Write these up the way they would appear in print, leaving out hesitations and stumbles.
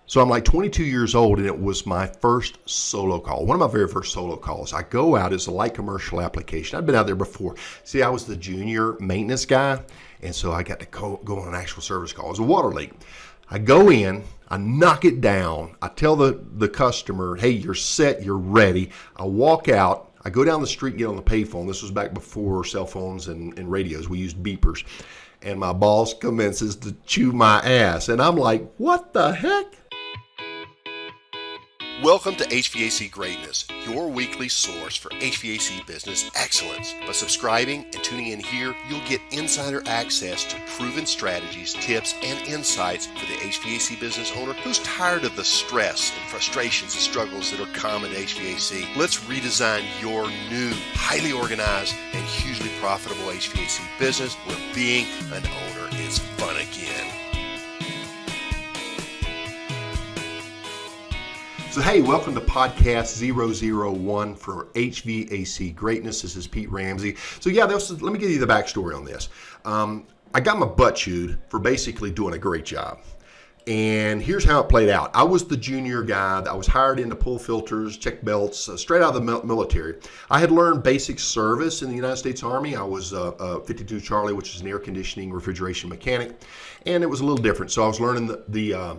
So I'm like 22 years old, and it was my first solo call. One of my very first solo calls. I go out as a light commercial application. I'd been out there before. See, I was the junior maintenance guy, and so I got to go on an actual service call. It was a water leak. I go in, I knock it down. I tell the customer, hey, you're set, you're ready. I walk out. I go down the street and get on the payphone. This was back before cell phones and radios. We used beepers. And my boss commences to chew my ass. And I'm like, what the heck? Welcome to HVAC Greatness, your weekly source for HVAC business excellence. By subscribing and tuning in here, you'll get insider access to proven strategies, tips, and insights for the HVAC business owner who's tired of the stress and frustrations and struggles that are common to HVAC. Let's redesign your new, highly organized, and hugely profitable HVAC business where being an owner is fun again. So hey, welcome to podcast 001 for HVAC Greatness. This is Pete Ramsey. So yeah, let me give you the backstory on this. I got my butt chewed for basically doing a great job. And here's how it played out. I was the junior guy that I was hired in to pull filters, check belts, straight out of the military. I had learned basic service in the United States Army. I was 52 Charlie, which is an air conditioning refrigeration mechanic. And it was a little different. So I was learning the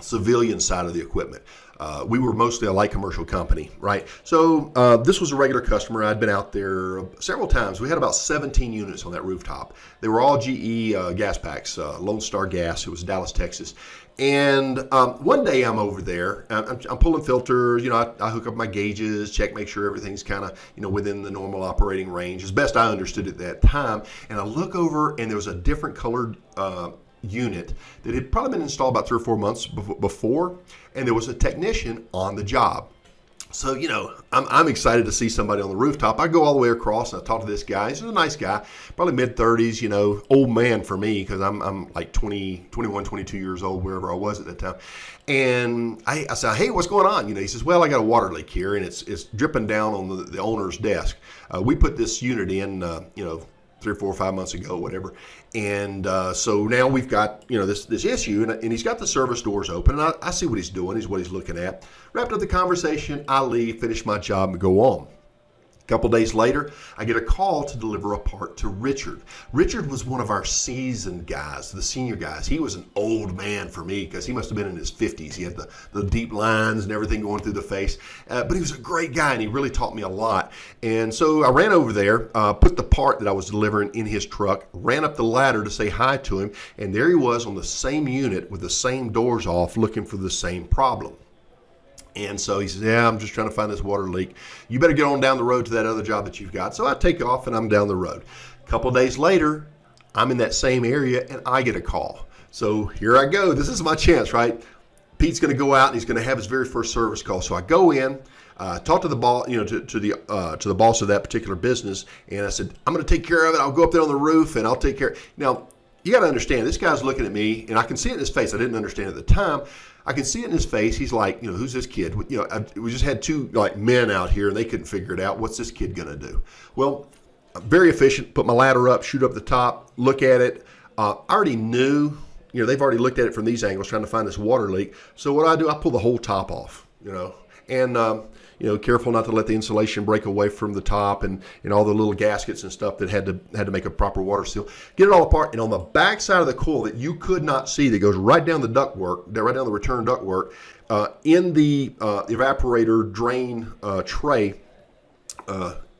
civilian side of the equipment. We were mostly a light commercial company, right? So this was a regular customer. I'd been out there several times. We had about 17 units on that rooftop. They were all GE gas packs, Lone Star Gas. It was Dallas, Texas. And one day I'm over there. I'm pulling filters. You know, I hook up my gauges, make sure everything's kind of, within the normal operating range, as best I understood at that time. And I look over, and there was a different colored unit that had probably been installed about 3 or 4 months before, and there was a technician on the job. So, I'm excited to see somebody on the rooftop. I go all the way across and I talk to this guy. He's a nice guy, probably mid-30s, old man for me because I'm like 21, 22 years old, wherever I was at that time. And I said, hey, what's going on? He says, well, I got a water leak here, and it's dripping down on the owner's desk. We put this unit in, 3 or 4 or 5 months ago, whatever. And so now we've got, this issue, and he's got the service doors open, and I see what he's doing, what he's looking at. Wrapped up the conversation, I leave, finish my job, and go on. A couple days later, I get a call to deliver a part to Richard. Richard was one of our seasoned guys, the senior guys. He was an old man for me because he must have been in his 50s. He had the deep lines and everything going through the face. But he was a great guy, and he really taught me a lot. And so I ran over there, put the part that I was delivering in his truck, ran up the ladder to say hi to him, and there he was on the same unit with the same doors off looking for the same problem. And so he says, yeah, I'm just trying to find this water leak. You better get on down the road to that other job that you've got. So I take off and I'm down the road. A couple of days later, I'm in that same area and I get a call. So here I go. This is my chance, right? Pete's going to go out and he's going to have his very first service call. So I go in, talk to the boss, to the boss of that particular business, and I said, I'm going to take care of it. I'll go up there on the roof and I'll take care. Now, you got to understand, this guy's looking at me, and I can see it in his face. I didn't understand at the time. I can see it in his face. He's like, who's this kid? We just had two men out here, and they couldn't figure it out. What's this kid going to do? Well, I'm very efficient. Put my ladder up, shoot up the top, look at it. I already knew, they've already looked at it from these angles, trying to find this water leak. So what I do, I pull the whole top off, and careful not to let the insulation break away from the top and all the little gaskets and stuff that had to make a proper water seal. Get it all apart, and on the back side of the coil that you could not see, that goes right down the ductwork, right down the return ductwork, in the evaporator drain tray,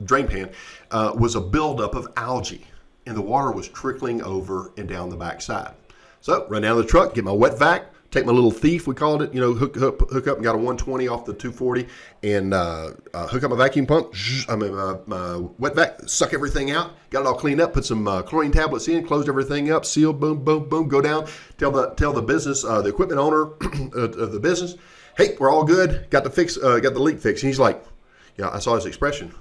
drain pan, was a buildup of algae, and the water was trickling over and down the back side. So run down to the truck, get my wet vac. Take my little thief, we called it, hook up and got a 120 off the 240 and hook up my vacuum pump, my wet vac, suck everything out, got it all cleaned up, put some chlorine tablets in, closed everything up, sealed, boom, boom, boom, go down, tell the business, the equipment owner of the business, hey, we're all good, got the leak fixed. And he's like, I saw his expression.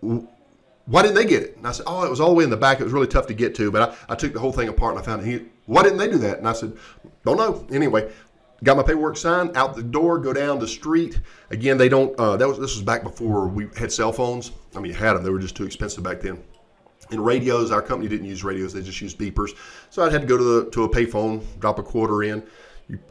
Why didn't they get it? And I said, it was all the way in the back. It was really tough to get to, but I took the whole thing apart and I found it. Why didn't they do that? And I said, don't know. Anyway, got my paperwork signed, out the door, go down the street. Again, they don't, this was back before we had cell phones. I mean, you had them. They were just too expensive back then. And radios, our company didn't use radios. They just used beepers. So I had to go to a payphone, drop a quarter in.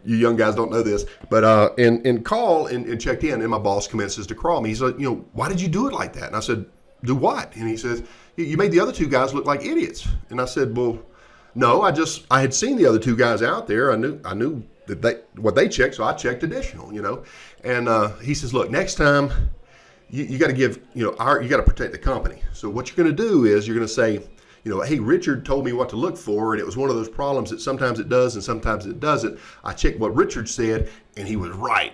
You young guys don't know this, but and call and checked in, and my boss commences to call me. He's like, why did you do it like that? And I said, do what? And he says, you made the other two guys look like idiots. And I said, well, no, I had seen the other two guys out there. I knew that what they checked, so I checked additional, And he says, look, next time you got to give, you got to protect the company. So what you're going to do is you're going to say, hey, Richard told me what to look for, and it was one of those problems that sometimes it does and sometimes it doesn't. I checked what Richard said, and he was right,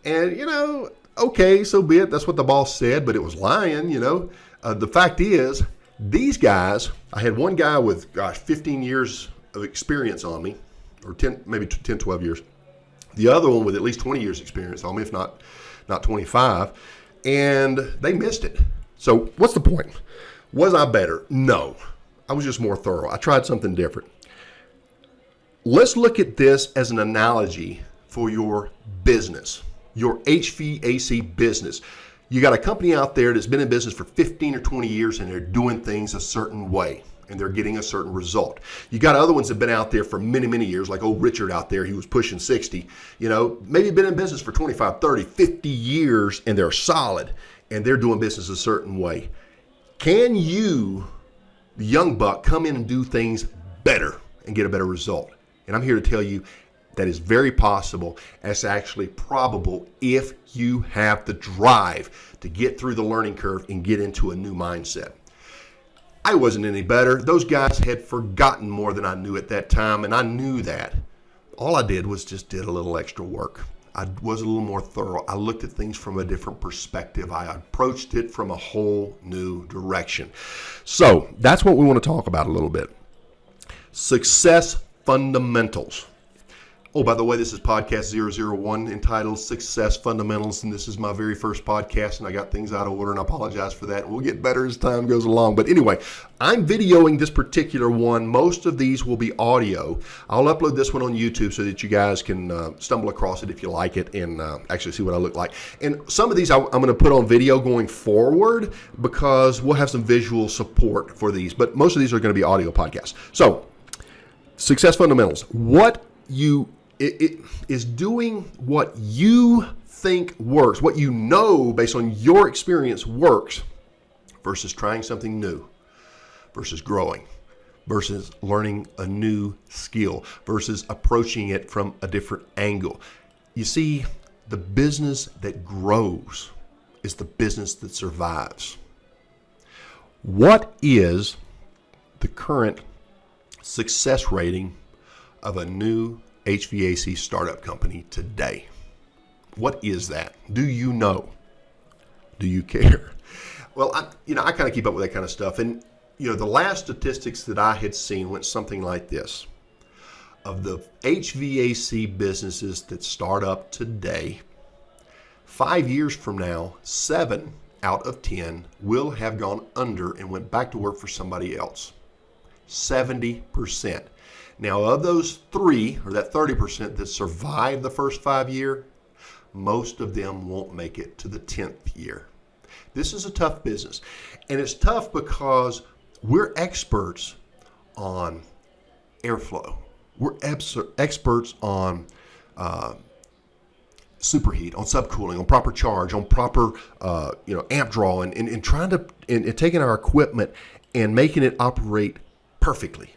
And, okay, so be it. That's what the boss said, but it was lying, The fact is, these guys, I had one guy with, 15 years of experience on me, or 10, maybe 10, 12 years. The other one with at least 20 years experience on me, if not 25, and they missed it. So what's the point? Was I better? No. I was just more thorough. I tried something different. Let's look at this as an analogy for your business, your HVAC business. You got a company out there that's been in business for 15 or 20 years, and they're doing things a certain way, and they're getting a certain result. You got other ones that have been out there for many, many years, like old Richard out there. He was pushing 60, maybe been in business for 25, 30, 50 years, and they're solid, and they're doing business a certain way. Can you, the young buck, come in and do things better and get a better result? And I'm here to tell you that is very possible. It's actually probable if you have the drive to get through the learning curve and get into a new mindset. I wasn't any better. Those guys had forgotten more than I knew at that time, and I knew that. All I did was just did a little extra work. I was a little more thorough. I looked at things from a different perspective. I approached it from a whole new direction. So that's what we want to talk about a little bit. Success fundamentals. Oh, by the way, this is podcast 001 entitled Success Fundamentals, and this is my very first podcast, and I got things out of order, and I apologize for that. We'll get better as time goes along. But anyway, I'm videoing this particular one. Most of these will be audio. I'll upload this one on YouTube so that you guys can stumble across it if you like it and actually see what I look like. And some of these I'm going to put on video going forward because we'll have some visual support for these, but most of these are going to be audio podcasts. So, Success Fundamentals. It is doing what you think works, what you know based on your experience works, versus trying something new, versus growing, versus learning a new skill, versus approaching it from a different angle. You see, the business that grows is the business that survives. What is the current success rating of a new HVAC startup company today? What is that? Do you know? Do you care? Well, I kind of keep up with that kind of stuff. And, the last statistics that I had seen went something like this. Of the HVAC businesses that start up today, 5 years from now, 7 out of 10 will have gone under and went back to work for somebody else. 70%. Now, of those 3, or that 30% that survive the first 5 years, most of them won't make it to the 10th year. This is a tough business. And it's tough because we're experts on airflow. We're experts on superheat, on subcooling, on proper charge, on proper amp draw, and trying to and taking our equipment and making it operate perfectly,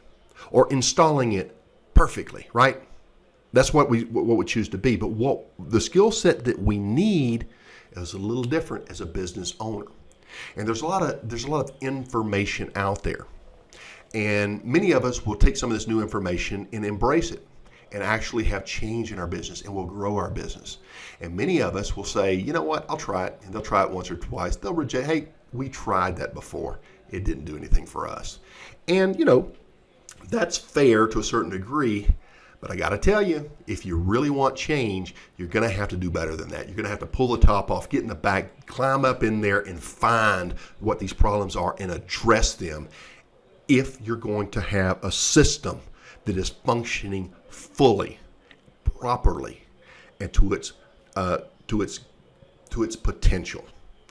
or installing it perfectly, right? That's what we choose to be. But what the skill set that we need is a little different as a business owner. And there's a lot of information out there. And many of us will take some of this new information and embrace it and actually have change in our business, and we'll grow our business. And many of us will say, you know what, I'll try it. And they'll try it once or twice. They'll reject, hey, we tried that before. It didn't do anything for us. And, that's fair to a certain degree, but I got to tell you, if you really want change, you're going to have to do better than that. You're going to have to pull the top off, get in the back, climb up in there, and find what these problems are and address them if you're going to have a system that is functioning fully, properly, and to its potential.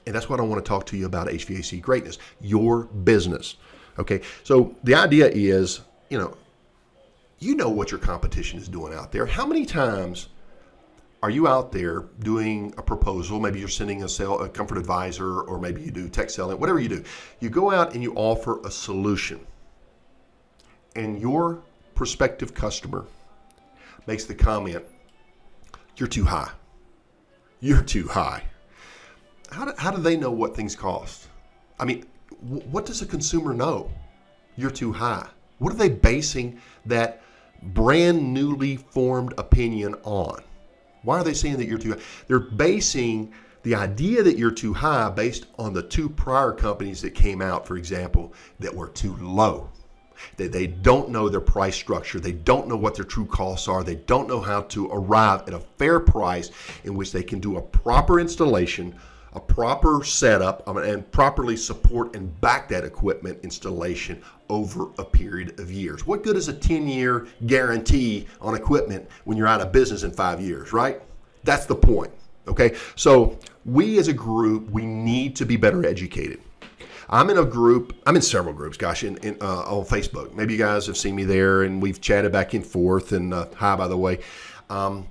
And that's what I want to talk to you about HVAC greatness, your business. Okay, so the idea is, you know what your competition is doing out there. How many times are you out there doing a proposal? Maybe you're sending a comfort advisor, or maybe you do tech selling, whatever you do. You go out and you offer a solution, and your prospective customer makes the comment, "You're too high. You're too high." How do they know what things cost? I mean, what does a consumer know? You're too high. What are they basing that brand newly formed opinion on? Why are they saying that you're too high? They're basing the idea that you're too high based on the two prior companies that came out, for example, that were too low. They don't know their price structure. They don't know what their true costs are. They don't know how to arrive at a fair price in which they can do a proper installation, a proper setup, and properly support and back that equipment installation over a period of years. What good is a 10-year guarantee on equipment when you're out of business in 5 years, right? That's the point, okay? So we as a group, we need to be better educated. I'm in several groups, gosh, on Facebook. Maybe you guys have seen me there, and we've chatted back and forth, and hi, by the way. And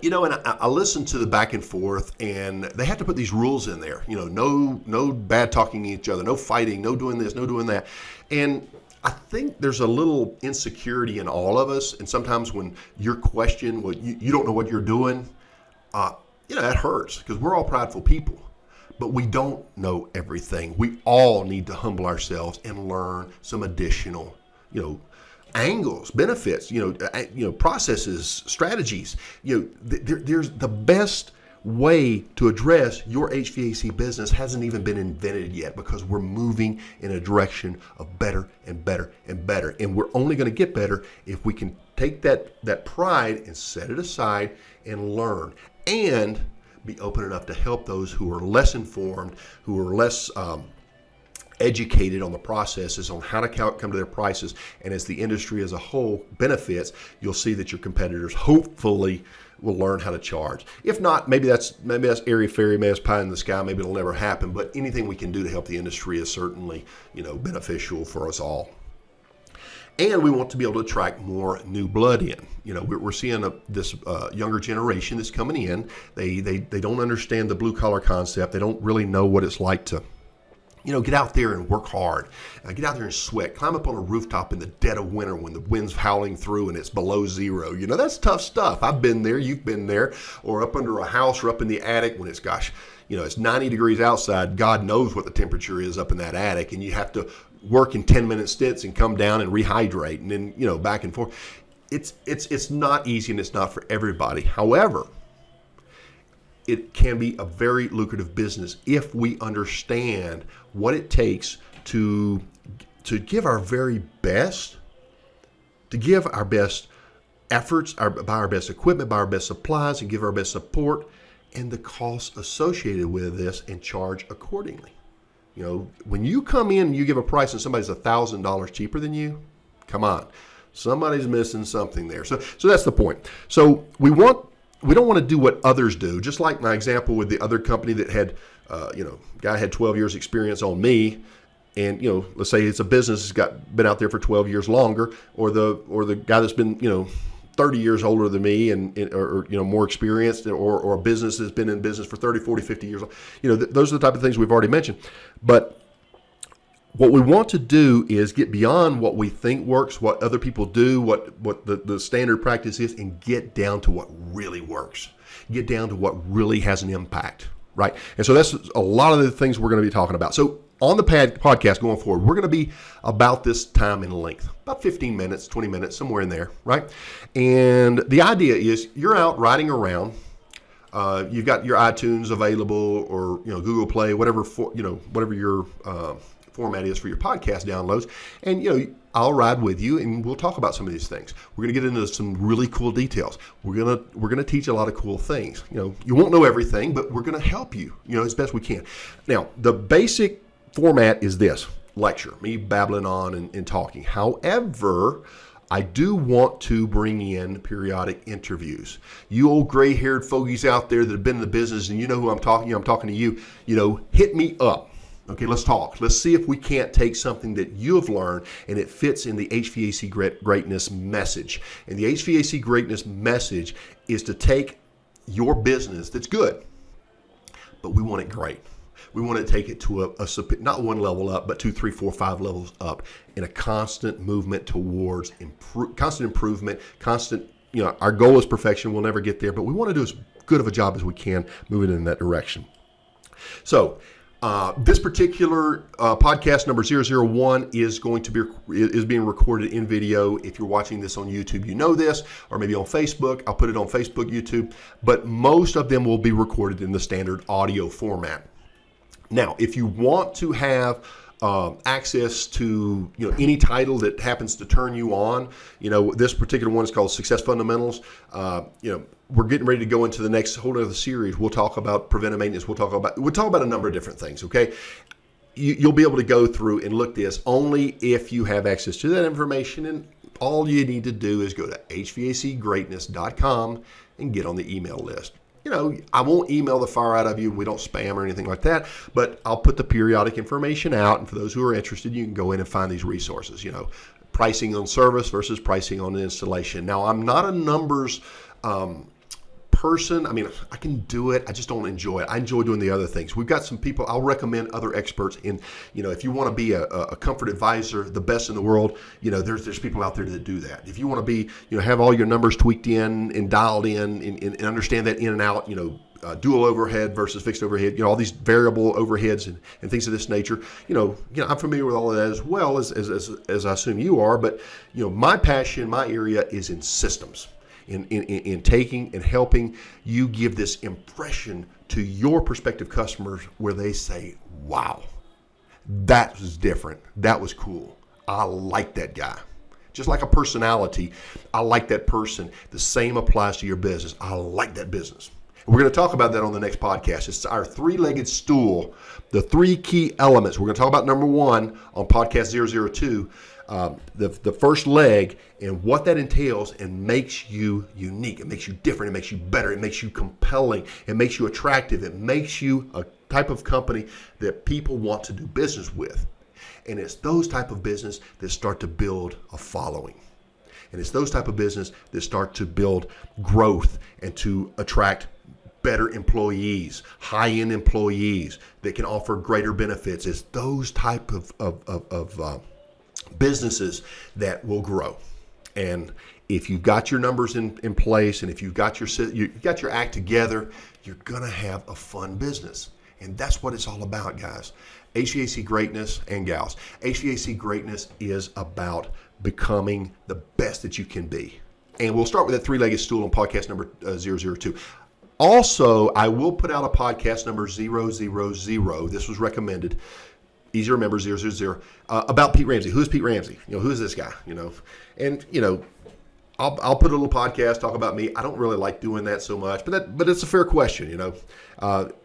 I listen to the back and forth, and they have to put these rules in there. No bad talking to each other, no fighting, no doing this, no doing that. And I think there's a little insecurity in all of us. And sometimes when you're questioned, you don't know what you're doing, that hurts, because we're all prideful people. But we don't know everything. We all need to humble ourselves and learn some additional, angles, benefits, processes, strategies. There's the best way to address your HVAC business hasn't even been invented yet, because we're moving in a direction of better and better and better. And we're only going to get better if we can take that pride and set it aside and learn, and be open enough to help those who are less informed, who are less educated on the processes, on how to come to their prices. And as the industry as a whole benefits, you'll see that your competitors hopefully will learn how to charge. If not, maybe that's airy fairy, maybe that's pie in the sky, maybe it'll never happen. But anything we can do to help the industry is certainly beneficial for us all. And we want to be able to attract more new blood in. We're seeing this younger generation that's coming in. They don't understand the blue collar concept. They don't really know what it's like to get out there and work hard. Get out there and sweat. Climb up on a rooftop in the dead of winter when the wind's howling through and it's below zero. That's tough stuff. I've been there. You've been there. Or up under a house or up in the attic when it's, it's 90 degrees outside. God knows what the temperature is up in that attic. And you have to work in 10-minute stints and come down and rehydrate, and then, back and forth. It's not easy, and it's not for everybody. However, it can be a very lucrative business if we understand what it takes to give our very best, to give our best efforts, buy our best equipment, buy our best supplies, and give our best support, and the costs associated with this, and charge accordingly. When you come in and you give a price and somebody's $1,000 cheaper than you, come on, somebody's missing something there. So that's the point. So we don't want to do what others do. Just like my example with the other company that had, guy had 12 years experience on me, and let's say it's a business that's been out there for 12 years longer, or the guy that's been 30 years older than me or more experienced, or a business that's been in business for 30, 40, 50 years. Those are the type of things we've already mentioned. But what we want to do is get beyond what we think works, what other people do, what the standard practice is, and get down to what really works. Get down to what really has an impact, right? And so that's a lot of the things we're going to be talking about. So on the podcast going forward, we're going to be about this time and length, about 15 minutes, 20 minutes, somewhere in there, right? And the idea is you're out riding around. You've got your iTunes available, or Google Play, whatever your format is for your podcast downloads, and I'll ride with you, and we'll talk about some of these things. We're going to get into some really cool details. We're going to teach a lot of cool things. You won't know everything, but we're going to help you, as best we can. Now, the basic format is this: lecture, me babbling on and talking. However, I do want to bring in periodic interviews. You old gray-haired fogies out there that have been in the business, and you know who I'm talking to you, hit me up. Okay, let's talk. Let's see if we can't take something that you have learned and it fits in the HVAC greatness message. And the HVAC greatness message is to take your business that's good, but we want it great. We want to take it to a not one level up, but 2, 3, 4, 5 levels up in a constant movement towards constant improvement, constant, our goal is perfection. We'll never get there, but we want to do as good of a job as we can moving in that direction. So, this particular podcast number 001 is being recorded in video. If you're watching this on YouTube, you know this, or maybe on Facebook. I'll put it on Facebook, YouTube, but most of them will be recorded in the standard audio format. Now, if you want to have access to any title that happens to turn you on, this particular one is called Success Fundamentals. We're getting ready to go into the next whole other series. We'll talk about preventive maintenance. We'll talk about a number of different things. Okay, you'll be able to go through and look this only if you have access to that information. And all you need to do is go to hvacgreatness.com and get on the email list. I won't email the fire out of you. We don't spam or anything like that, but I'll put the periodic information out. And for those who are interested, you can go in and find these resources, pricing on service versus pricing on installation. Now, I'm not a numbers person. I mean, I can do it. I just don't enjoy it. I enjoy doing the other things. We've got some people. I'll recommend other experts in, if you want to be a comfort advisor, the best in the world, there's people out there that do that. If you want to be, have all your numbers tweaked in and dialed in and understand that in and out, dual overhead versus fixed overhead, all these variable overheads and things of this nature. I'm familiar with all of that as well as I assume you are. But my passion, my area is in systems. In taking and helping you give this impression to your prospective customers where they say, wow, that was different. That was cool. I like that guy. Just like a personality, I like that person. The same applies to your business. I like that business. And we're going to talk about that on the next podcast. It's our three-legged stool, the 3 key elements. We're going to talk about number 1 on podcast 002. The first leg and what that entails and makes you unique. It makes you different. It makes you better. It makes you compelling. It makes you attractive. It makes you a type of company that people want to do business with. And it's those type of business that start to build a following. And it's those type of business that start to build growth and to attract better employees, high-end employees that can offer greater benefits. It's those type of businesses that will grow. And if you've got your numbers in place and if you've got your act together, you're going to have a fun business. And that's what it's all about, guys. HVAC greatness and gals. HVAC greatness is about becoming the best that you can be. And we'll start with that 3-legged stool on podcast number 002. Also, I will put out a podcast number 000. This was recommended. Easy to remember, 000, about Pete Ramsey. Who's Pete Ramsey? Who is this guy? And I'll put a little podcast, talk about me. I don't really like doing that so much, but it's a fair question,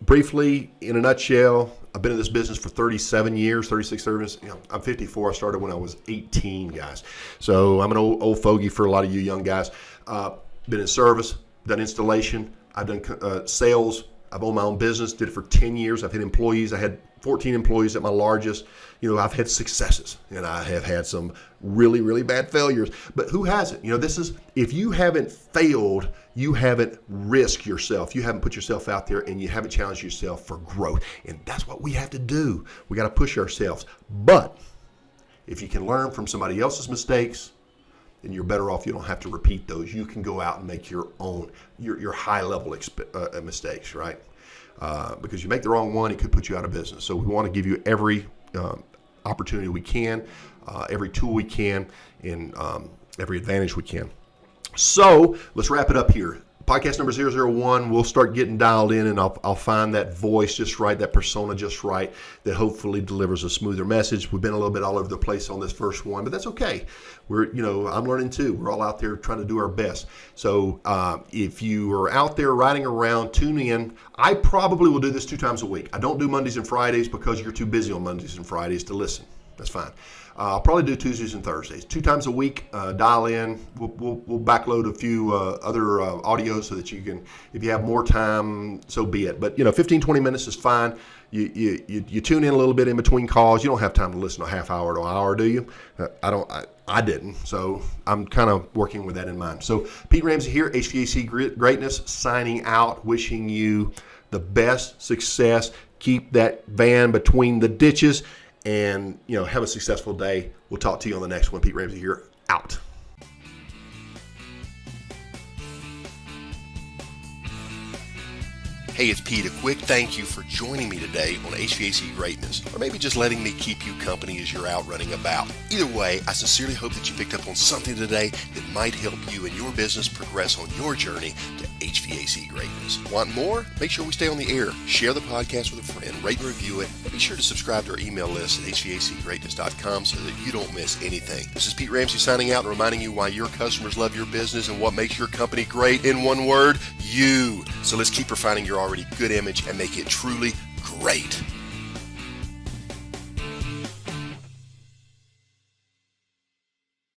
Briefly, in a nutshell, I've been in this business for 37 years, 36 years. I'm 54. I started when I was 18, guys. So I'm an old fogey for a lot of you young guys. Been in service, done installation. I've done sales. I've owned my own business, did it for 10 years. I've had employees. I had 14 employees at my largest. I've had successes and I have had some really, really bad failures. But who hasn't? If you haven't failed, you haven't risked yourself. You haven't put yourself out there and you haven't challenged yourself for growth. And that's what we have to do. We got to push ourselves. But if you can learn from somebody else's mistakes, then you're better off. You don't have to repeat those. You can go out and make your own, your high-level mistakes, right? Because you make the wrong one, it could put you out of business. So we want to give you every opportunity we can, every tool we can, and every advantage we can. So let's wrap it up here. Podcast number 001, we'll start getting dialed in, and I'll find that voice just right, that persona just right, that hopefully delivers a smoother message. We've been a little bit all over the place on this first one, but that's okay. I'm learning too. We're all out there trying to do our best. So if you are out there riding around, tune in. I probably will do this 2 times a week. I don't do Mondays and Fridays because you're too busy on Mondays and Fridays to listen. That's fine. I'll probably do Tuesdays and Thursdays, 2 times a week. Dial in. We'll backload a few other audios so that you can, if you have more time, so be it. But 15-20 minutes is fine. You tune in a little bit in between calls. You don't have time to listen to a half hour to an hour, do you? I didn't, so I'm kind of working with that in mind. So Pete Ramsey here, HVAC Greatness, signing out, wishing you the best success. Keep that van between the ditches, and have a successful day. We'll talk to you on the next one. Pete Ramsey here, out. Hey, it's Pete. A quick thank you for joining me today on HVAC Greatness, or maybe just letting me keep you company as you're out running about. Either way, I sincerely hope that you picked up on something today that might help you and your business progress on your journey to HVAC Greatness. Want more? Make sure we stay on the air. Share the podcast with a friend, rate and review it, and be sure to subscribe to our email list at hvacgreatness.com so that you don't miss anything. This is Pete Ramsey signing out and reminding you why your customers love your business and what makes your company great. In one word, you. So let's keep refining your already good image and make it truly great.